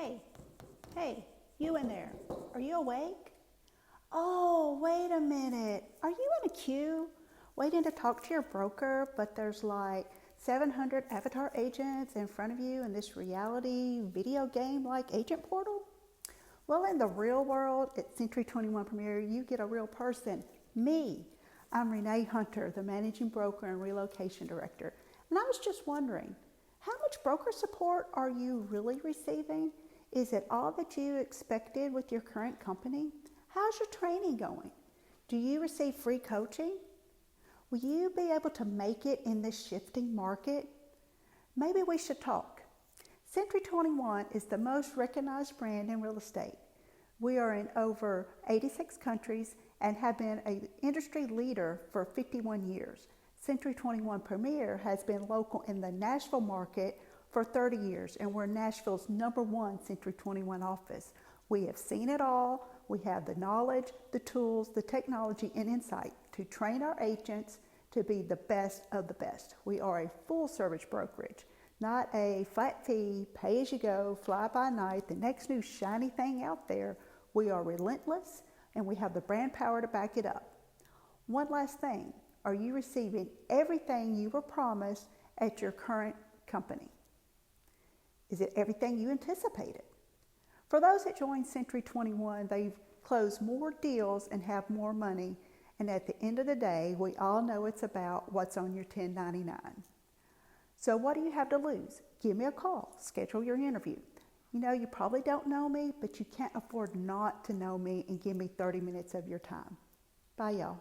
Hey, hey, you in there. Are you awake? Oh, wait a minute. Are you in a queue waiting to talk to your broker, but there's like 700 avatar agents in front of you in this reality video game like agent portal? Well, in the real world at Century 21 Premier, you get a real person, me. I'm Renee Hunter, the managing broker and relocation director. And I was just wondering, how much broker support are you really receiving? Is it all that you expected with your current company? How's your training going? Do you receive free coaching? Will you be able to make it in this shifting market? Maybe we should talk. Century 21 is the most recognized brand in real estate. We are in over 86 countries and have been an industry leader for 51 years. Century 21 Premier has been local in the Nashville market for 30 years, and we're Nashville's #1 Century 21 office. We have seen it all. We have the knowledge, the tools, the technology, and insight to train our agents to be the best of the best. We are a full-service brokerage, not a flat fee, pay-as-you-go, fly-by-night, the next new shiny thing out there. We are relentless, and we have the brand power to back it up. One last thing. Are you receiving everything you were promised at your current company? Is it everything you anticipated? For those that join Century 21, they've closed more deals and have more money. And at the end of the day, we all know it's about what's on your 1099. So what do you have to lose? Give me a call. Schedule your interview. You know, you probably don't know me, but you can't afford not to know me and give me 30 minutes of your time. Bye, y'all.